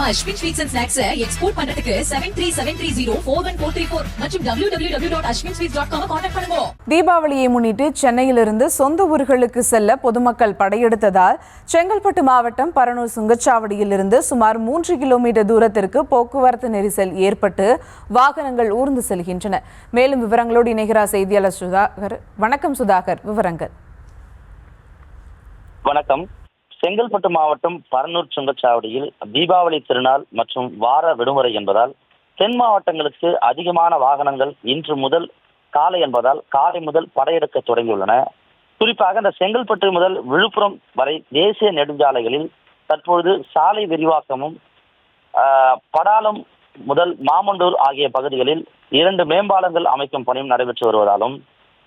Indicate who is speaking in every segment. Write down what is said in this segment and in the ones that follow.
Speaker 1: நம்ம Ashwin sweets and snacks export பண்றதுக்கு 7373041434 மற்றும் www.ashwinsweets.com கான்டாக்ட் பண்ணுங்க.
Speaker 2: தீபாவளியை முன்னிட்டு சென்னையிலிருந்து சொந்த ஊர்களுக்கு செல்ல பொதுமக்கள் படையெடுத்ததால் செங்கல்பட்டு மாவட்டம் பரனூர் சுங்கச்சாவடியிலிருந்து சுமார் 3 கிலோமீட்டர் தூரத்திற்கு போக்குவரத்து நெரிசல் ஏற்பட்டு வாகனங்கள் ஊர்ந்து செல்கின்றன. மேலும் விவரங்களோடு இணைகிறார் செய்தியாளர் சுதாகர். வணக்கம் சுதாகர், விவரங்கள்.
Speaker 3: வணக்கம். செங்கல்பட்டு மாவட்டம் பரனூர் சுங்கச்சாவடியில் தீபாவளி திருநாள் மற்றும் வார விடுமுறை என்பதால் தென் மாவட்டங்களுக்கு அதிகமான வாகனங்கள் இன்று முதல் காலை முதல் படையெடுக்க தொடங்கியுள்ளன. குறிப்பாக இந்த செங்கல்பட்டு முதல் விழுப்புரம் வரை தேசிய நெடுஞ்சாலைகளில் தற்பொழுது சாலை விரிவாக்கமும் படாலம் முதல் மாமண்டூர் ஆகிய பகுதிகளில் 2 மேம்பாலங்கள் அமைக்கும் பணியும் நடைபெற்று வருவதாலும்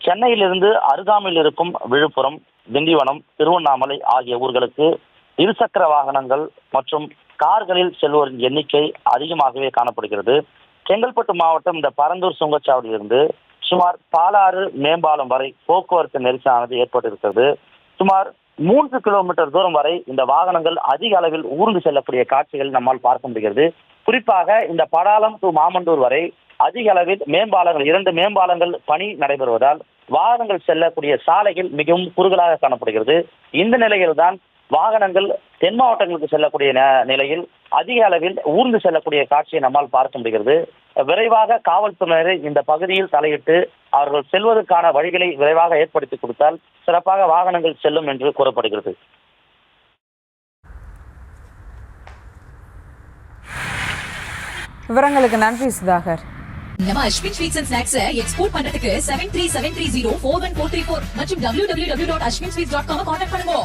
Speaker 3: சென்னையிலிருந்து அருகாமையில் இருக்கும் விழுப்புரம், திண்டிவனம், திருவண்ணாமலை ஆகிய ஊர்களுக்கு இருசக்கர வாகனங்கள் மற்றும் கார்களில் செல்வோரின் எண்ணிக்கை அதிகமாகவே காணப்படுகிறது. செங்கல்பட்டு மாவட்டம் இந்த பரந்தூர் சுங்கச்சாவடியிலிருந்து சுமார் பாலாறு மேம்பாலம் வரை போக்குவரத்து நெரிசலானது ஏற்பட்டிருக்கிறது. சுமார் 3 கிலோமீட்டர் தூரம் வரை இந்த வாகனங்கள் அதிக அளவில் ஊர்ந்து செல்லக்கூடிய காட்சிகள் நம்மால் பார்க்க முடிகிறது. குறிப்பாக இந்த படாலம் டு மாமண்டூர் வரை அதிக அளவில் மேம்பாலங்கள் 2 மேம்பாலங்கள் பணி நடைபெறுவதால் வாகனங்கள் செல்லக்கூடிய சாலைகள் மிகவும் குறுகலாக காணப்படுகிறது. இந்த நிலையில்தான் வாகனங்கள் தென் மாவட்டங்களுக்கு செல்லக்கூடிய நிலையில் அதிக அளவில் ஊர்ந்து செல்லக்கூடிய காட்சியை நம்மால் பார்க்க முடிகிறது. விரைவாக காவல்துறையினர் இந்த பகுதியில் தலையிட்டு அவர்கள் செல்வதற்கான வழிகளை விரைவாக ஏற்படுத்தி கொடுத்தால் சிறப்பாக வாகனங்கள் செல்லும் என்று கூறப்படுகிறது.
Speaker 2: விவரங்களுக்கு நன்றி சுதாகர்.
Speaker 1: நம்ம Ashwin sweets and snacks export பண்றதுக்கு 7373041434 மற்றும் www.ashwinsweets.com கான்டாக்ட் பண்ணுங்க.